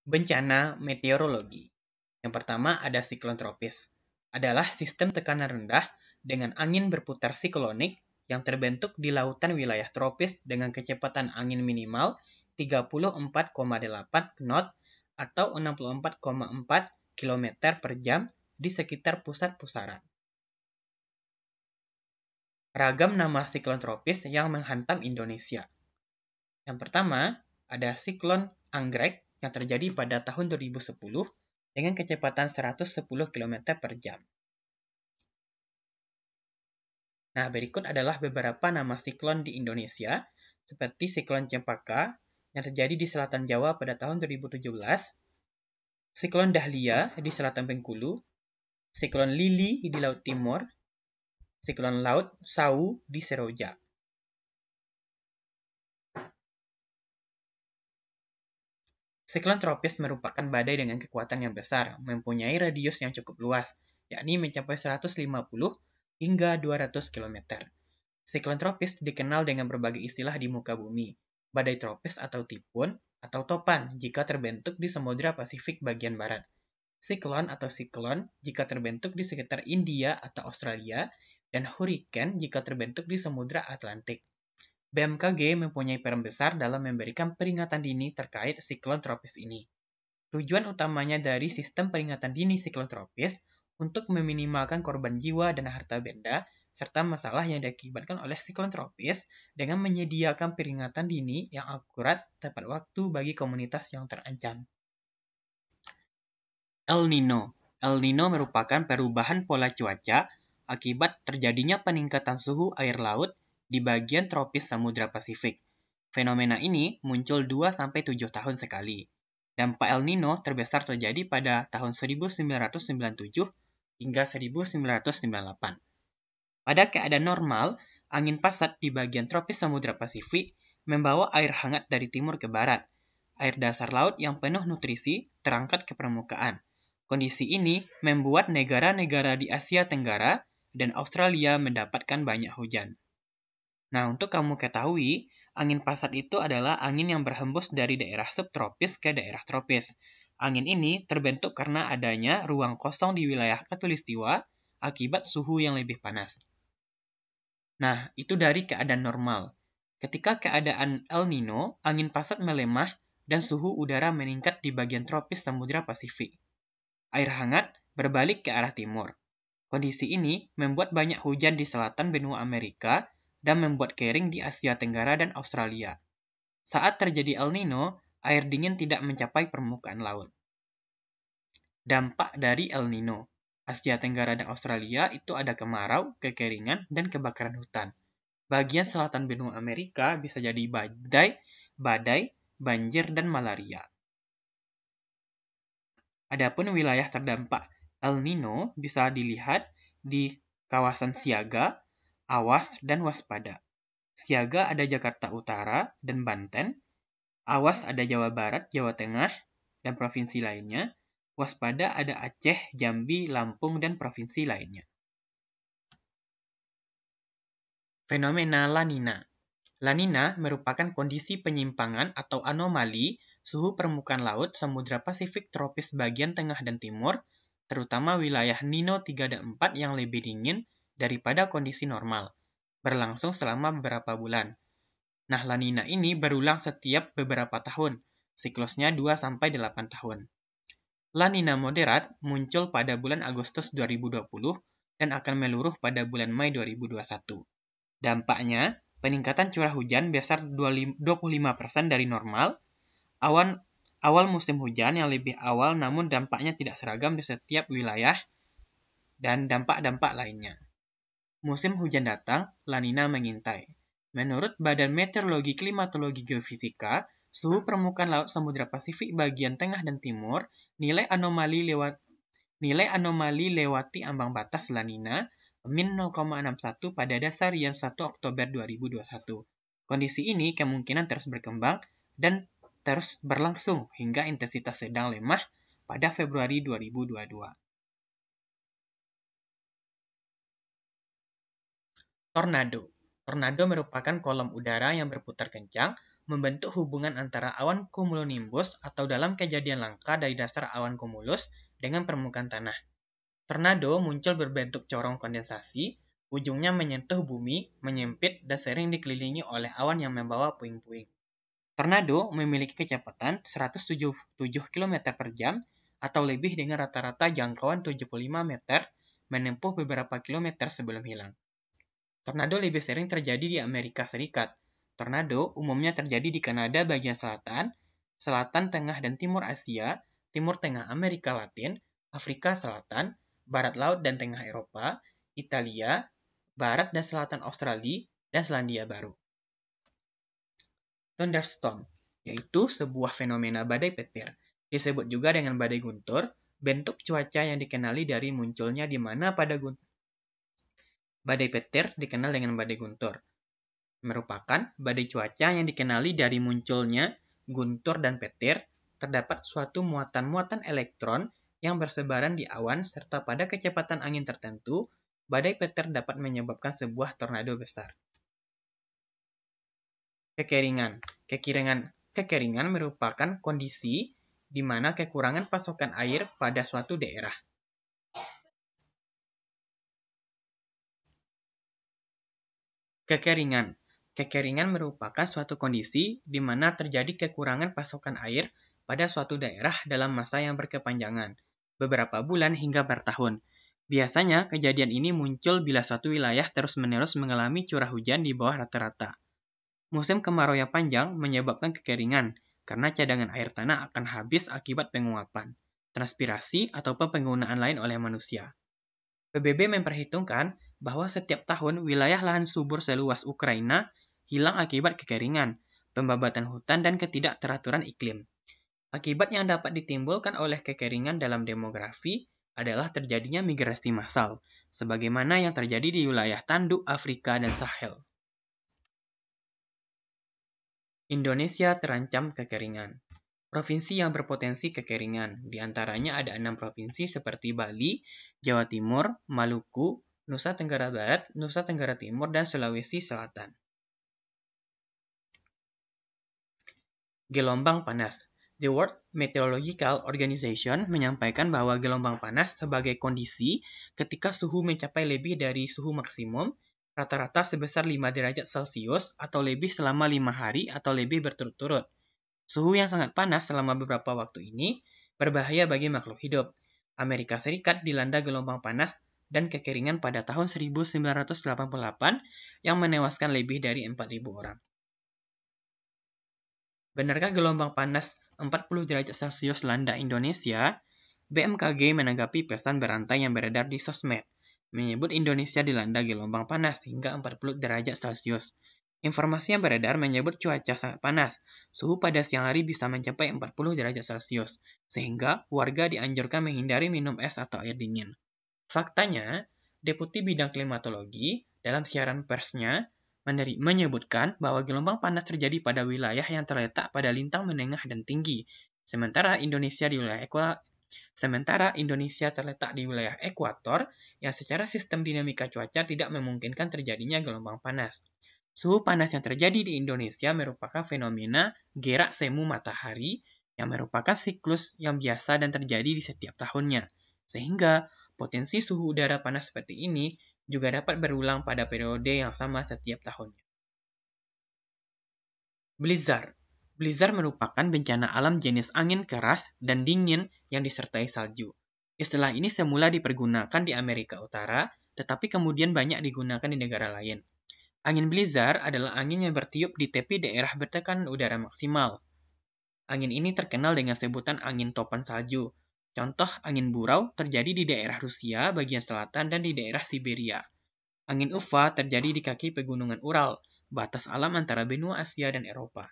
Bencana meteorologi. Yang pertama ada siklon tropis. Adalah sistem tekanan rendah dengan angin berputar siklonik yang terbentuk di lautan wilayah tropis dengan kecepatan angin minimal 34,8 knot atau 64,4 km per jam di sekitar pusat pusaran. Ragam nama siklon tropis yang menghantam Indonesia. Yang pertama, ada siklon Anggrek yang terjadi pada tahun 2010 dengan kecepatan 110 km per jam. Nah, berikut adalah beberapa nama siklon di Indonesia, seperti siklon Cempaka yang terjadi di selatan Jawa pada tahun 2017, siklon Dahlia di selatan Bengkulu, siklon Lili di Laut Timur, siklon Laut Sau di Seroja. Siklon tropis merupakan badai dengan kekuatan yang besar, mempunyai radius yang cukup luas, yakni mencapai 150 hingga 200 km. Siklon tropis dikenal dengan berbagai istilah di muka bumi, badai tropis atau tipun, atau topan jika terbentuk di Samudra Pasifik bagian barat. Siklon atau siklon jika terbentuk di sekitar India atau Australia, dan hurricane jika terbentuk di Samudra Atlantik. BMKG mempunyai peran besar dalam memberikan peringatan dini terkait siklon tropis ini. Tujuan utamanya dari sistem peringatan dini siklon tropis untuk meminimalkan korban jiwa dan harta benda serta masalah yang diakibatkan oleh siklon tropis dengan menyediakan peringatan dini yang akurat tepat waktu bagi komunitas yang terancam. El Nino. El Nino merupakan perubahan pola cuaca akibat terjadinya peningkatan suhu air laut di bagian tropis Samudra Pasifik. Fenomena ini muncul 2-7 tahun sekali. Dampak El Nino terbesar terjadi pada tahun 1997 hingga 1998. Pada keadaan normal, angin pasat di bagian tropis Samudra Pasifik membawa air hangat dari timur ke barat. Air dasar laut yang penuh nutrisi terangkat ke permukaan. Kondisi ini membuat negara-negara di Asia Tenggara dan Australia mendapatkan banyak hujan. Nah, untuk kamu ketahui, angin pasat itu adalah angin yang berhembus dari daerah subtropis ke daerah tropis. Angin ini terbentuk karena adanya ruang kosong di wilayah khatulistiwa akibat suhu yang lebih panas. Nah, itu dari keadaan normal. Ketika keadaan El Nino, angin pasat melemah dan suhu udara meningkat di bagian tropis Samudra Pasifik. Air hangat berbalik ke arah timur. Kondisi ini membuat banyak hujan di selatan benua Amerika dan membuat kering di Asia Tenggara dan Australia. Saat terjadi El Nino, air dingin tidak mencapai permukaan laut. Dampak dari El Nino. Asia Tenggara dan Australia itu ada kemarau, kekeringan, dan kebakaran hutan. Bagian selatan benua Amerika bisa jadi badai, banjir, dan malaria. Adapun wilayah terdampak El Nino bisa dilihat di kawasan siaga, awas, dan waspada. Siaga ada Jakarta Utara dan Banten, awas ada Jawa Barat, Jawa Tengah, dan provinsi lainnya, waspada ada Aceh, Jambi, Lampung, dan provinsi lainnya. Fenomena La Nina. La Nina merupakan kondisi penyimpangan atau anomali suhu permukaan laut Samudra Pasifik tropis bagian tengah dan timur, terutama wilayah Nino 3 dan 4 yang lebih dingin daripada kondisi normal, berlangsung selama beberapa bulan. Nah, La Nina ini berulang setiap beberapa tahun, siklusnya 2-8 tahun. La Nina moderat muncul pada bulan Agustus 2020 dan akan meluruh pada bulan Mei 2021. Dampaknya, peningkatan curah hujan besar 25% dari normal, awal musim hujan yang lebih awal namun dampaknya tidak seragam di setiap wilayah, dan dampak-dampak lainnya. Musim hujan datang, La Nina mengintai. Menurut Badan Meteorologi Klimatologi Geofisika, suhu permukaan laut Samudra Pasifik bagian tengah dan timur, nilai anomali lewati ambang batas La Nina, min 0,61 pada dasarian 1 Oktober 2021. Kondisi ini kemungkinan terus berkembang dan terus berlangsung hingga intensitas sedang lemah pada Februari 2022. Tornado. Tornado merupakan kolom udara yang berputar kencang membentuk hubungan antara awan cumulonimbus atau dalam kejadian langka dari dasar awan cumulus dengan permukaan tanah. Tornado muncul berbentuk corong kondensasi, ujungnya menyentuh bumi, menyempit, dan sering dikelilingi oleh awan yang membawa puing-puing. Tornado memiliki kecepatan 177 km per jam atau lebih dengan rata-rata jangkauan 75 meter menempuh beberapa kilometer sebelum hilang. Tornado lebih sering terjadi di Amerika Serikat. Tornado umumnya terjadi di Kanada bagian selatan, selatan tengah dan timur Asia, timur tengah Amerika Latin, Afrika Selatan, barat laut dan tengah Eropa, Italia, barat dan selatan Australia, dan Selandia Baru. Thunderstorm, yaitu sebuah fenomena badai petir. Disebut juga dengan badai guntur, bentuk cuaca yang dikenali dari munculnya di mana pada badai petir dikenal dengan badai guntur. Merupakan badai cuaca yang dikenali dari munculnya guntur dan petir, terdapat suatu muatan-muatan elektron yang bersebaran di awan serta pada kecepatan angin tertentu, badai petir dapat menyebabkan sebuah tornado besar. Kekeringan. Kekeringan merupakan kondisi di mana kekurangan pasokan air pada suatu daerah. Kekeringan. Kekeringan merupakan suatu kondisi di mana terjadi kekurangan pasokan air pada suatu daerah dalam masa yang berkepanjangan, beberapa bulan hingga bertahun. Biasanya, kejadian ini muncul bila suatu wilayah terus-menerus mengalami curah hujan di bawah rata-rata. Musim kemarau yang panjang menyebabkan kekeringan, karena cadangan air tanah akan habis akibat penguapan, transpirasi, ataupun penggunaan lain oleh manusia. PBB memperhitungkan bahwa setiap tahun wilayah lahan subur seluas Ukraina hilang akibat kekeringan, pembabatan hutan, dan ketidakteraturan iklim. Akibat yang dapat ditimbulkan oleh kekeringan dalam demografi adalah terjadinya migrasi massal, sebagaimana yang terjadi di wilayah tanduk Afrika dan Sahel. Indonesia terancam kekeringan. Provinsi yang berpotensi kekeringan, di antaranya ada 6 provinsi seperti Bali, Jawa Timur, Maluku, Nusa Tenggara Barat, Nusa Tenggara Timur, dan Sulawesi Selatan. Gelombang panas. The World Meteorological Organization menyampaikan bahwa gelombang panas sebagai kondisi ketika suhu mencapai lebih dari suhu maksimum, rata-rata sebesar 5 derajat Celcius atau lebih selama 5 hari atau lebih berturut-turut. Suhu yang sangat panas selama beberapa waktu ini berbahaya bagi makhluk hidup. Amerika Serikat dilanda gelombang panas dan kekeringan pada tahun 1988 yang menewaskan lebih dari 4.000 orang. Benarkah gelombang panas 40 derajat Celcius landa Indonesia? BMKG menanggapi pesan berantai yang beredar di sosmed, menyebut Indonesia dilanda gelombang panas hingga 40 derajat Celcius. Informasi yang beredar menyebut cuaca sangat panas, suhu pada siang hari bisa mencapai 40 derajat Celcius, sehingga warga dianjurkan menghindari minum es atau air dingin. Faktanya, Deputi Bidang Klimatologi dalam siaran persnya menyebutkan bahwa gelombang panas terjadi pada wilayah yang terletak pada lintang menengah dan tinggi, sementara Indonesia terletak di wilayah ekuator yang secara sistem dinamika cuaca tidak memungkinkan terjadinya gelombang panas. Suhu panas yang terjadi di Indonesia merupakan fenomena gerak semu matahari yang merupakan siklus yang biasa dan terjadi di setiap tahunnya, sehingga potensi suhu udara panas seperti ini juga dapat berulang pada periode yang sama setiap tahunnya. Blizzard. Blizzard merupakan bencana alam jenis angin keras dan dingin yang disertai salju. Istilah ini semula dipergunakan di Amerika Utara, tetapi kemudian banyak digunakan di negara lain. Angin blizzard adalah angin yang bertiup di tepi daerah bertekanan udara maksimal. Angin ini terkenal dengan sebutan angin topan salju. Contoh angin burau terjadi di daerah Rusia bagian selatan dan di daerah Siberia. Angin Ufa terjadi di kaki pegunungan Ural, batas alam antara benua Asia dan Eropa.